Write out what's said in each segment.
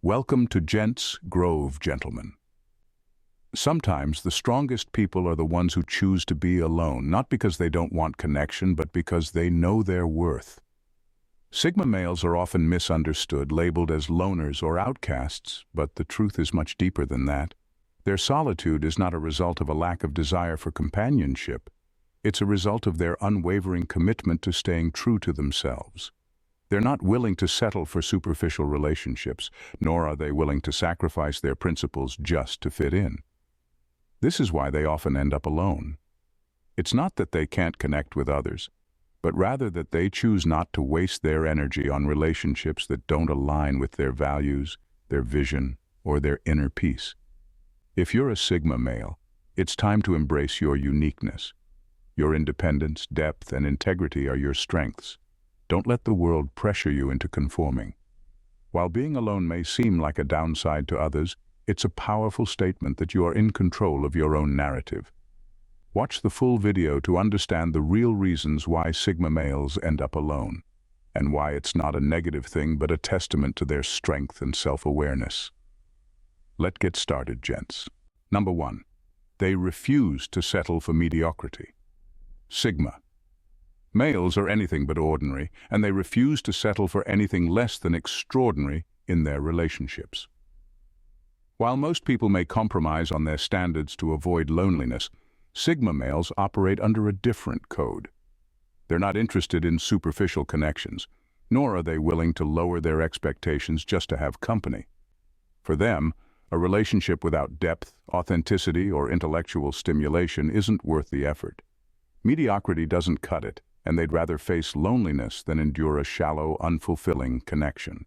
Welcome to Jents, gentlemen. Sometimes the strongest people are the ones who choose to be alone, not because they don't want connection, but because they know their worth. Sigma males are often misunderstood, labeled as loners or outcasts, but the truth is much deeper than that. Their solitude is not a result of a lack of desire for companionship. It's a result of their unwavering commitment to staying true to themselves. They're not willing to settle for superficial relationships, nor are they willing to sacrifice their principles just to fit in. This is why they often end up alone. It's not that they can't connect with others, but rather that they choose not to waste their energy on relationships that don't align with their values, their vision, or their inner peace. If you're a Sigma male, it's time to embrace your uniqueness. Your independence, depth, and integrity are your strengths. Don't let the world pressure you into conforming. While being alone may seem like a downside to others, it's a powerful statement that you are in control of your own narrative. Watch the full video to understand the real reasons why Sigma males end up alone, and why it's not a negative thing but a testament to their strength and self-awareness. Let's get started, gents. Number 1. They refuse to settle for mediocrity. Sigma males are anything but ordinary, and they refuse to settle for anything less than extraordinary in their relationships. While most people may compromise on their standards to avoid loneliness, Sigma males operate under a different code. They're not interested in superficial connections, nor are they willing to lower their expectations just to have company. For them, a relationship without depth, authenticity, or intellectual stimulation isn't worth the effort. Mediocrity doesn't cut it, and they'd rather face loneliness than endure a shallow, unfulfilling connection.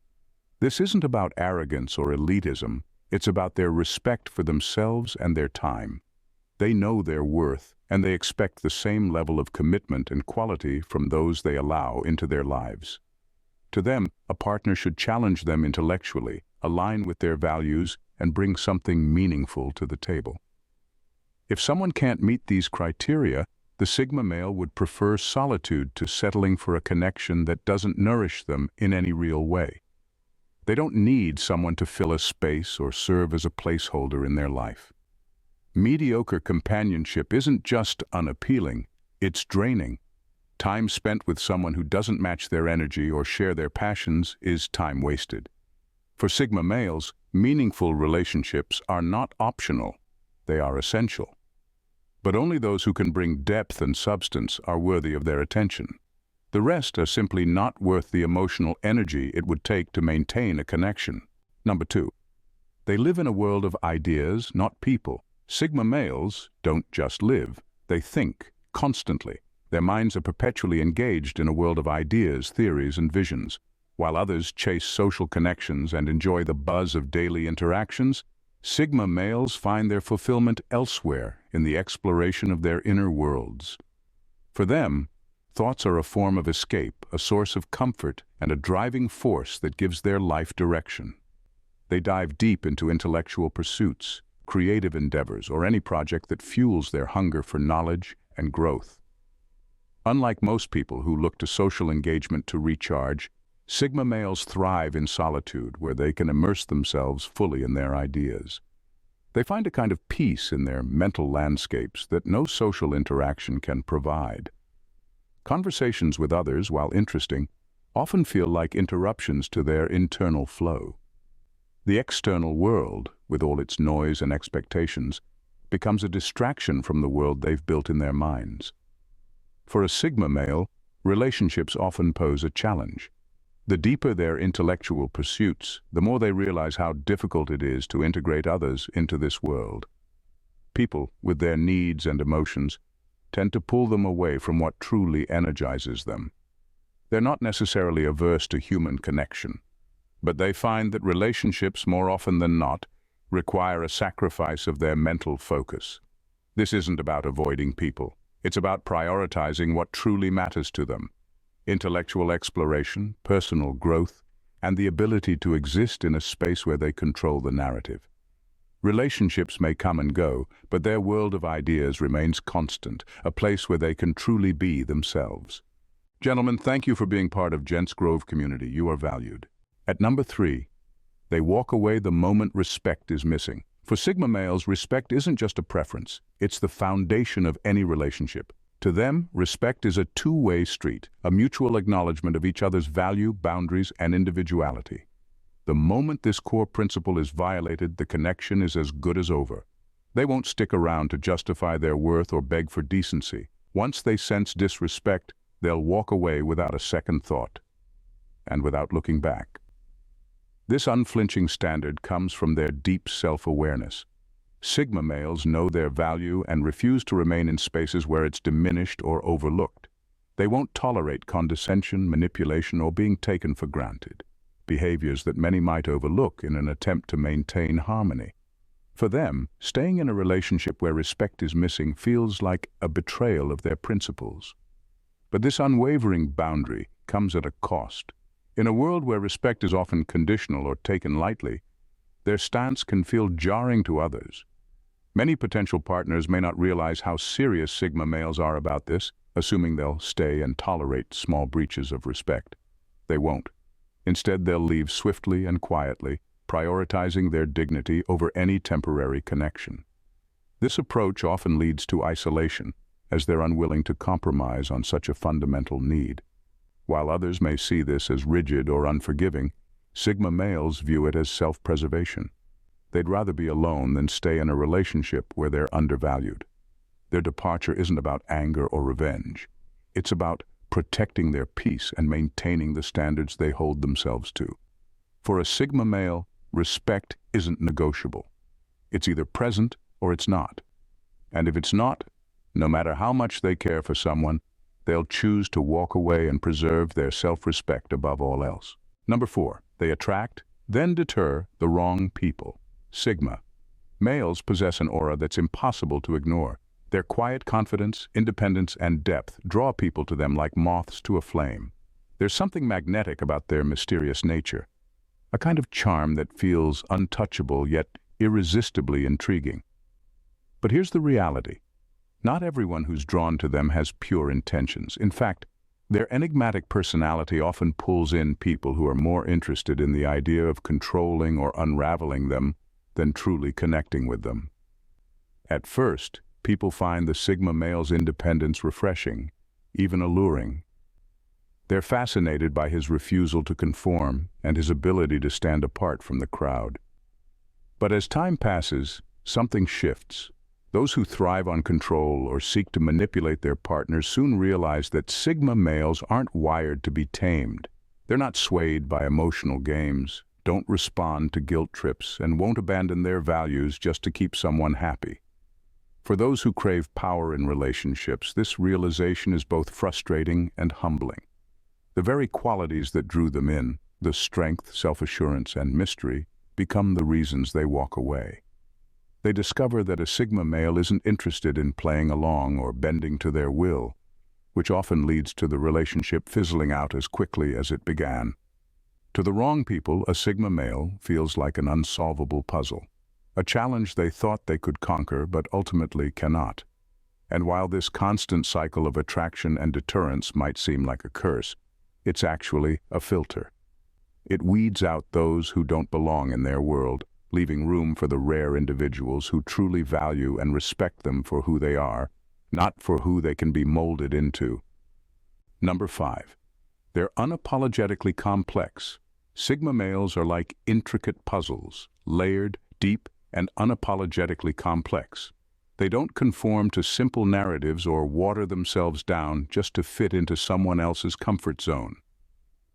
This isn't about arrogance or elitism. It's about their respect for themselves and their time. They know their worth, and they expect the same level of commitment and quality from those they allow into their lives. To them, a partner should challenge them intellectually, align with their values, and bring something meaningful to the table. If someone can't meet these criteria, the Sigma male would prefer solitude to settling for a connection that doesn't nourish them in any real way. They don't need someone to fill a space or serve as a placeholder in their life. Mediocre companionship isn't just unappealing, it's draining. Time spent with someone who doesn't match their energy or share their passions is time wasted. For Sigma males, meaningful relationships are not optional, they are essential. But only those who can bring depth and substance are worthy of their attention. The rest are simply not worth the emotional energy it would take to maintain a connection. Number 2. They live in a world of ideas, not people. Sigma males don't just live, they think, constantly. Their minds are perpetually engaged in a world of ideas, theories, and visions. While others chase social connections and enjoy the buzz of daily interactions, Sigma males find their fulfillment elsewhere in the exploration of their inner worlds. For them, thoughts are a form of escape, a source of comfort, and a driving force that gives their life direction. They dive deep into intellectual pursuits, creative endeavors, or any project that fuels their hunger for knowledge and growth. Unlike most people who look to social engagement to recharge, Sigma males thrive in solitude, where they can immerse themselves fully in their ideas. They find a kind of peace in their mental landscapes that no social interaction can provide. Conversations with others, while interesting, often feel like interruptions to their internal flow. The external world, with all its noise and expectations, becomes a distraction from the world they've built in their minds. For a Sigma male, relationships often pose a challenge. The deeper their intellectual pursuits, the more they realize how difficult it is to integrate others into this world. People, with their needs and emotions, tend to pull them away from what truly energizes them. They're not necessarily averse to human connection, but they find that relationships, more often than not, require a sacrifice of their mental focus. This isn't about avoiding people. It's about prioritizing what truly matters to them: intellectual exploration, personal growth, and the ability to exist in a space where they control the narrative. Relationships may come and go, but their world of ideas remains constant, a place where they can truly be themselves. Gentlemen, thank you for being part of Gents Grove community. You are valued. At number 3, They walk away the moment respect is missing. For Sigma males, respect isn't just a preference. It's the foundation of any relationship. To them, respect is a two-way street, a mutual acknowledgement of each other's value, boundaries, and individuality. The moment this core principle is violated, the connection is as good as over. They won't stick around to justify their worth or beg for decency. Once they sense disrespect, they'll walk away without a second thought, and without looking back. This unflinching standard comes from their deep self-awareness. Sigma males know their value and refuse to remain in spaces where it's diminished or overlooked. They won't tolerate condescension, manipulation, or being taken for granted, behaviors that many might overlook in an attempt to maintain harmony. For them, staying in a relationship where respect is missing feels like a betrayal of their principles. But this unwavering boundary comes at a cost. In a world where respect is often conditional or taken lightly, their stance can feel jarring to others. Many potential partners may not realize how serious Sigma males are about this, assuming they'll stay and tolerate small breaches of respect. They won't. Instead, they'll leave swiftly and quietly, prioritizing their dignity over any temporary connection. This approach often leads to isolation, as they're unwilling to compromise on such a fundamental need. While others may see this as rigid or unforgiving, Sigma males view it as self-preservation. They'd rather be alone than stay in a relationship where they're undervalued. Their departure isn't about anger or revenge. It's about protecting their peace and maintaining the standards they hold themselves to. For a Sigma male, respect isn't negotiable. It's either present or it's not. And if it's not, no matter how much they care for someone, they'll choose to walk away and preserve their self-respect above all else. Number 4, they attract, then deter the wrong people. Sigma males possess an aura that's impossible to ignore. Their quiet confidence, independence, and depth draw people to them like moths to a flame. There's something magnetic about their mysterious nature, a kind of charm that feels untouchable yet irresistibly intriguing. But here's the reality. Not everyone who's drawn to them has pure intentions. In fact, their enigmatic personality often pulls in people who are more interested in the idea of controlling or unraveling them than truly connecting with them. At first, people find the Sigma male's independence refreshing, even alluring. They're fascinated by his refusal to conform and his ability to stand apart from the crowd. But as time passes, something shifts. Those who thrive on control or seek to manipulate their partners soon realize that Sigma males aren't wired to be tamed. They're not swayed by emotional games, don't respond to guilt trips, and won't abandon their values just to keep someone happy. For those who crave power in relationships, this realization is both frustrating and humbling. The very qualities that drew them in, the strength, self-assurance, and mystery, become the reasons they walk away. They discover that a Sigma male isn't interested in playing along or bending to their will, which often leads to the relationship fizzling out as quickly as it began. To the wrong people, a Sigma male feels like an unsolvable puzzle, a challenge they thought they could conquer but ultimately cannot. And while this constant cycle of attraction and deterrence might seem like a curse, it's actually a filter. It weeds out those who don't belong in their world, leaving room for the rare individuals who truly value and respect them for who they are, not for who they can be molded into. Number 5. They're unapologetically complex. Sigma males are like intricate puzzles, layered, deep, and unapologetically complex. They don't conform to simple narratives or water themselves down just to fit into someone else's comfort zone.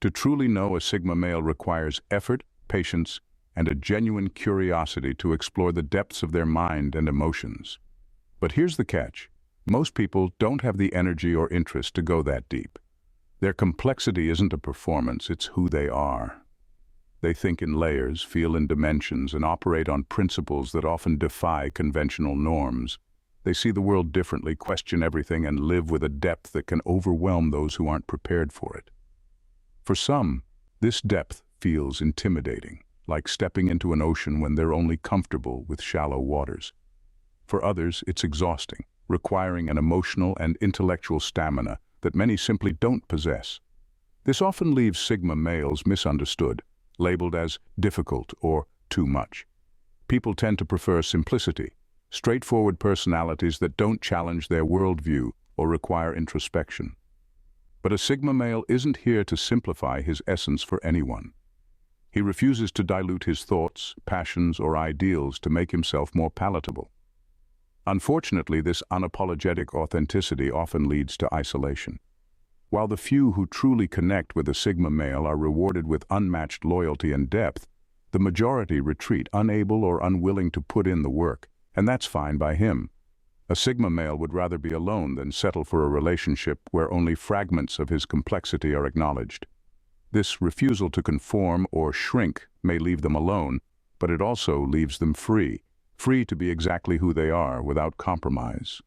To truly know a Sigma male requires effort, patience, and a genuine curiosity to explore the depths of their mind and emotions. But here's the catch. Most people don't have the energy or interest to go that deep. Their complexity isn't a performance, it's who they are. They think in layers, feel in dimensions, and operate on principles that often defy conventional norms. They see the world differently, question everything, and live with a depth that can overwhelm those who aren't prepared for it. For some, this depth feels intimidating, like stepping into an ocean when they're only comfortable with shallow waters. For others, it's exhausting, requiring an emotional and intellectual stamina that many simply don't possess. This often leaves Sigma males misunderstood, labeled as difficult or too much. People tend to prefer simplicity, straightforward personalities that don't challenge their worldview or require introspection. But a Sigma male isn't here to simplify his essence for anyone. He refuses to dilute his thoughts, passions, or ideals to make himself more palatable. Unfortunately, this unapologetic authenticity often leads to isolation. While the few who truly connect with a Sigma male are rewarded with unmatched loyalty and depth, the majority retreat, unable or unwilling to put in the work, and that's fine by him. A Sigma male would rather be alone than settle for a relationship where only fragments of his complexity are acknowledged. This refusal to conform or shrink may leave them alone, but it also leaves them free to be exactly who they are without compromise,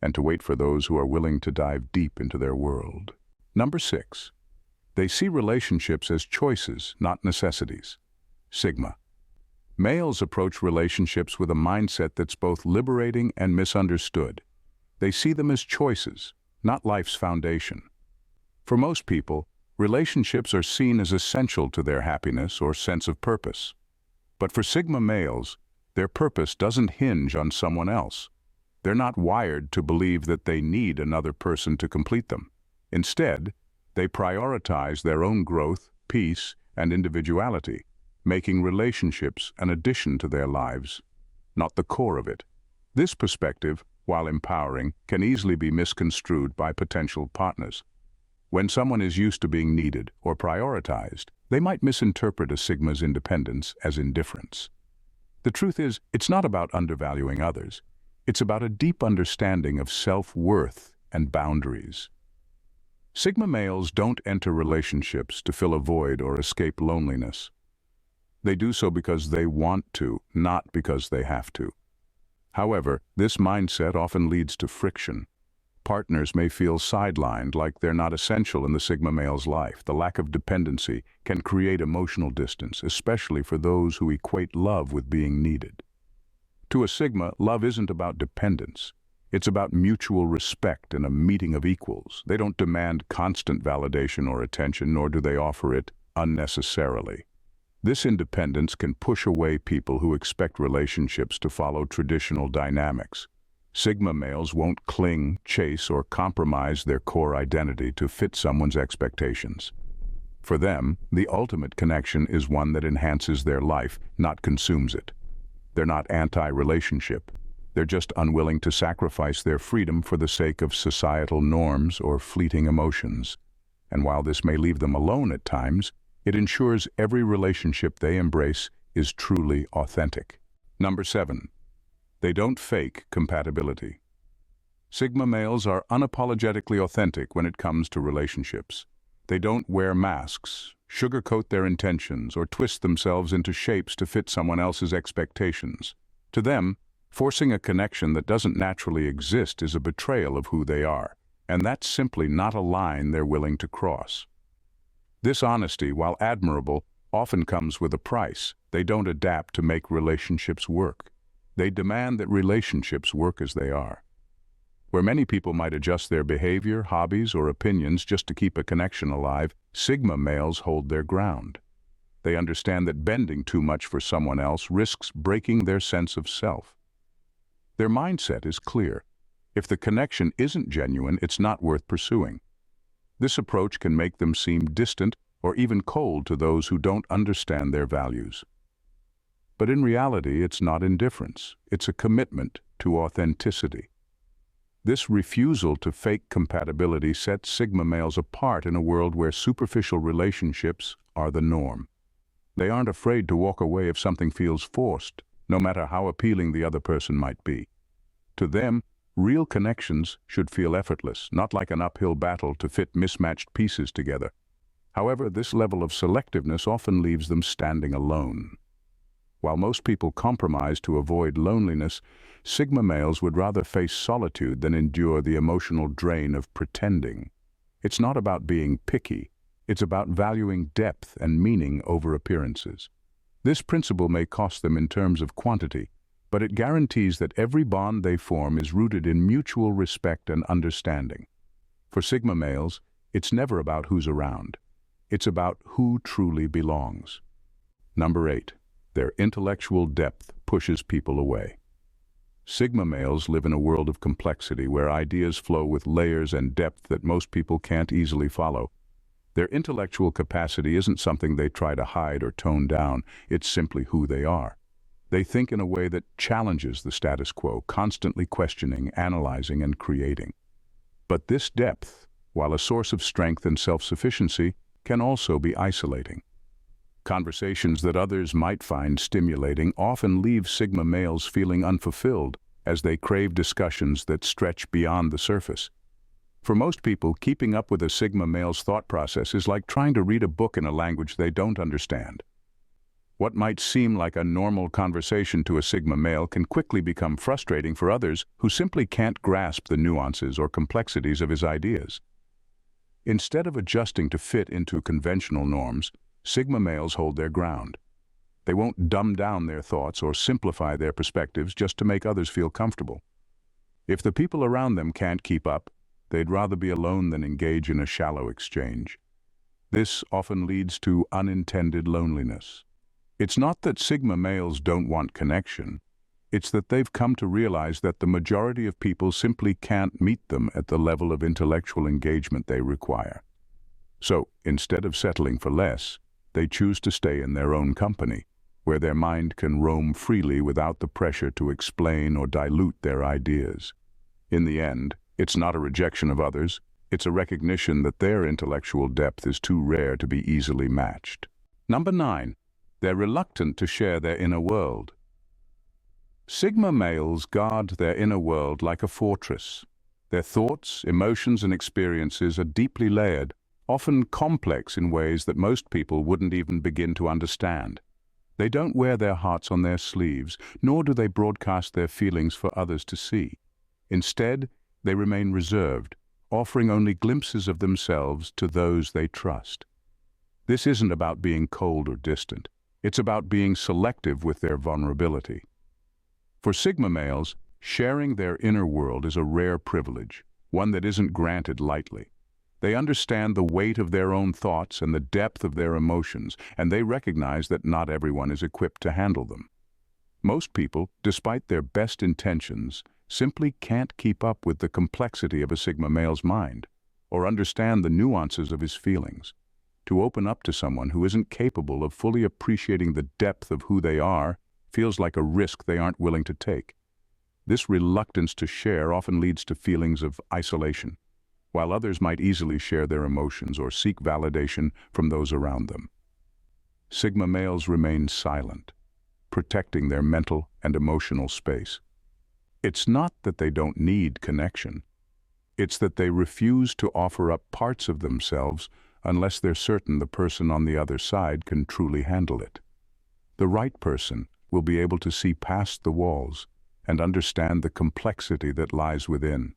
and to wait for those who are willing to dive deep into their world. Number 6. They see relationships as choices, not necessities. Sigma. Males approach relationships with a mindset that's both liberating and misunderstood. They see them as choices, not life's foundation. For most people, relationships are seen as essential to their happiness or sense of purpose. But for Sigma males, their purpose doesn't hinge on someone else. They're not wired to believe that they need another person to complete them. Instead, they prioritize their own growth, peace, and individuality, making relationships an addition to their lives, not the core of it. This perspective, while empowering, can easily be misconstrued by potential partners. When someone is used to being needed or prioritized, they might misinterpret a Sigma's independence as indifference. The truth is, it's not about undervaluing others. It's about a deep understanding of self-worth and boundaries. Sigma males don't enter relationships to fill a void or escape loneliness. They do so because they want to, not because they have to. However, this mindset often leads to friction. Partners may feel sidelined, like they're not essential in the Sigma male's life. The lack of dependency can create emotional distance, especially for those who equate love with being needed. To a Sigma, love isn't about dependence. It's about mutual respect and a meeting of equals. They don't demand constant validation or attention, nor do they offer it unnecessarily. This independence can push away people who expect relationships to follow traditional dynamics. Sigma males won't cling, chase, or compromise their core identity to fit someone's expectations. For them, the ultimate connection is one that enhances their life, not consumes it. They're not anti-relationship. They're just unwilling to sacrifice their freedom for the sake of societal norms or fleeting emotions. And while this may leave them alone at times, it ensures every relationship they embrace is truly authentic. Number 7. They don't fake compatibility. Sigma males are unapologetically authentic when it comes to relationships. They don't wear masks, sugarcoat their intentions, or twist themselves into shapes to fit someone else's expectations. To them, forcing a connection that doesn't naturally exist is a betrayal of who they are, and that's simply not a line they're willing to cross. This honesty, while admirable, often comes with a price. They don't adapt to make relationships work. They demand that relationships work as they are. Where many people might adjust their behavior, hobbies, or opinions just to keep a connection alive, Sigma males hold their ground. They understand that bending too much for someone else risks breaking their sense of self. Their mindset is clear. If the connection isn't genuine, it's not worth pursuing. This approach can make them seem distant or even cold to those who don't understand their values. But in reality, it's not indifference. It's a commitment to authenticity. This refusal to fake compatibility sets Sigma males apart in a world where superficial relationships are the norm. They aren't afraid to walk away if something feels forced, no matter how appealing the other person might be. To them, real connections should feel effortless, not like an uphill battle to fit mismatched pieces together. However, this level of selectiveness often leaves them standing alone. While most people compromise to avoid loneliness, Sigma males would rather face solitude than endure the emotional drain of pretending. It's not about being picky. It's about valuing depth and meaning over appearances. This principle may cost them in terms of quantity, but it guarantees that every bond they form is rooted in mutual respect and understanding. For Sigma males, it's never about who's around. It's about who truly belongs. Number 8. Their intellectual depth pushes people away. Sigma males live in a world of complexity where ideas flow with layers and depth that most people can't easily follow. Their intellectual capacity isn't something they try to hide or tone down, it's simply who they are. They think in a way that challenges the status quo, constantly questioning, analyzing, and creating. But this depth, while a source of strength and self-sufficiency, can also be isolating. Conversations that others might find stimulating often leave Sigma males feeling unfulfilled as they crave discussions that stretch beyond the surface. For most people, keeping up with a Sigma male's thought process is like trying to read a book in a language they don't understand. What might seem like a normal conversation to a Sigma male can quickly become frustrating for others who simply can't grasp the nuances or complexities of his ideas. Instead of adjusting to fit into conventional norms, Sigma males hold their ground. They won't dumb down their thoughts or simplify their perspectives just to make others feel comfortable. If the people around them can't keep up, they'd rather be alone than engage in a shallow exchange. This often leads to unintended loneliness. It's not that Sigma males don't want connection. It's that they've come to realize that the majority of people simply can't meet them at the level of intellectual engagement they require. So, instead of settling for less, they choose to stay in their own company, where their mind can roam freely without the pressure to explain or dilute their ideas. In the end, it's not a rejection of others, it's a recognition that their intellectual depth is too rare to be easily matched. Number 9. They're reluctant to share their inner world. Sigma males guard their inner world like a fortress. Their thoughts, emotions, and experiences are deeply layered, often complex in ways that most people wouldn't even begin to understand. They don't wear their hearts on their sleeves, nor do they broadcast their feelings for others to see. Instead, they remain reserved, offering only glimpses of themselves to those they trust. This isn't about being cold or distant. It's about being selective with their vulnerability. For Sigma males, sharing their inner world is a rare privilege, one that isn't granted lightly. They understand the weight of their own thoughts and the depth of their emotions, and they recognize that not everyone is equipped to handle them. Most people, despite their best intentions, simply can't keep up with the complexity of a Sigma male's mind, or understand the nuances of his feelings. To open up to someone who isn't capable of fully appreciating the depth of who they are feels like a risk they aren't willing to take. This reluctance to share often leads to feelings of isolation, while others might easily share their emotions or seek validation from those around them. Sigma males remain silent, protecting their mental and emotional space. It's not that they don't need connection. It's that they refuse to offer up parts of themselves unless they're certain the person on the other side can truly handle it. The right person will be able to see past the walls and understand the complexity that lies within.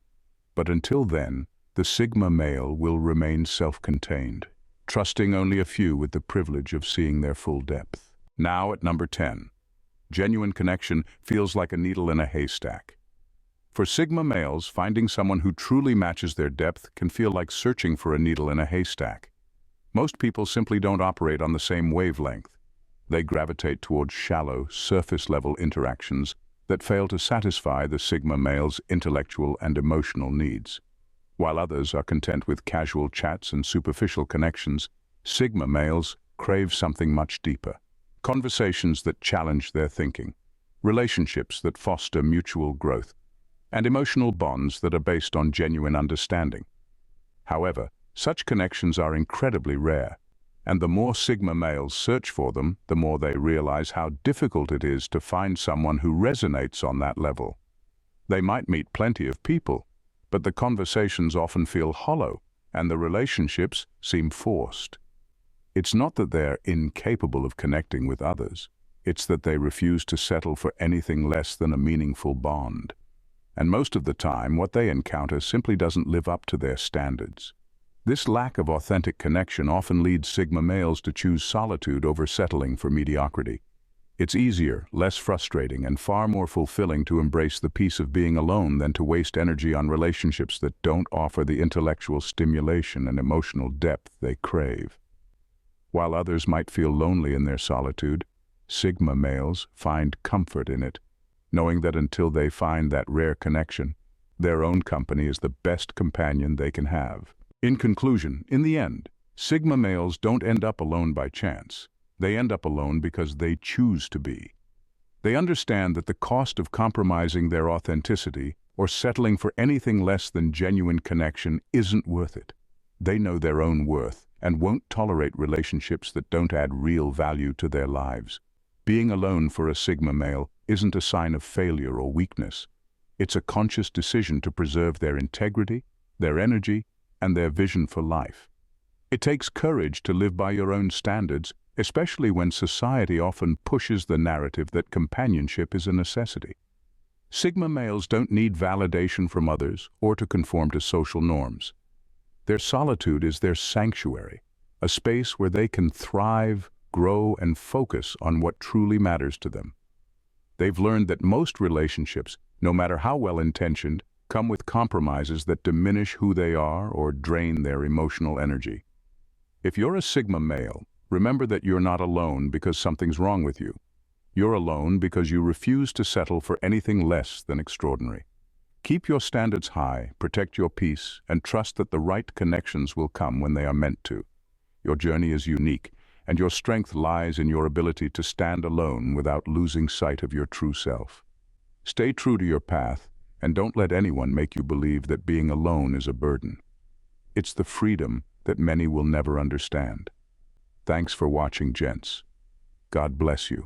But until then, the Sigma male will remain self-contained, trusting only a few with the privilege of seeing their full depth. Now at number 10. Genuine connection feels like a needle in a haystack. For Sigma males, finding someone who truly matches their depth can feel like searching for a needle in a haystack. Most people simply don't operate on the same wavelength. They gravitate towards shallow, surface-level interactions that fail to satisfy the Sigma male's intellectual and emotional needs. While others are content with casual chats and superficial connections, Sigma males crave something much deeper. Conversations that challenge their thinking, relationships that foster mutual growth, and emotional bonds that are based on genuine understanding. However, such connections are incredibly rare, and the more Sigma males search for them, the more they realize how difficult it is to find someone who resonates on that level. They might meet plenty of people, but the conversations often feel hollow, and the relationships seem forced. It's not that they're incapable of connecting with others. It's that they refuse to settle for anything less than a meaningful bond. And most of the time, what they encounter simply doesn't live up to their standards. This lack of authentic connection often leads Sigma males to choose solitude over settling for mediocrity. It's easier, less frustrating, and far more fulfilling to embrace the peace of being alone than to waste energy on relationships that don't offer the intellectual stimulation and emotional depth they crave. While others might feel lonely in their solitude, Sigma males find comfort in it, knowing that until they find that rare connection, their own company is the best companion they can have. In conclusion, in the end, Sigma males don't end up alone by chance. They end up alone because they choose to be. They understand that the cost of compromising their authenticity or settling for anything less than genuine connection isn't worth it. They know their own worth and won't tolerate relationships that don't add real value to their lives. Being alone for a Sigma male isn't a sign of failure or weakness. It's a conscious decision to preserve their integrity, their energy, and their vision for life. It takes courage to live by your own standards, especially when society often pushes the narrative that companionship is a necessity. Sigma males don't need validation from others or to conform to social norms. Their solitude is their sanctuary, a space where they can thrive, grow, and focus on what truly matters to them. They've learned that most relationships, no matter how well-intentioned, come with compromises that diminish who they are or drain their emotional energy. If you're a Sigma male, remember that you're not alone because something's wrong with you. You're alone because you refuse to settle for anything less than extraordinary. Keep your standards high, protect your peace, and trust that the right connections will come when they are meant to. Your journey is unique, and your strength lies in your ability to stand alone without losing sight of your true self. Stay true to your path, and don't let anyone make you believe that being alone is a burden. It's the freedom that many will never understand. Thanks for watching, gents. God bless you.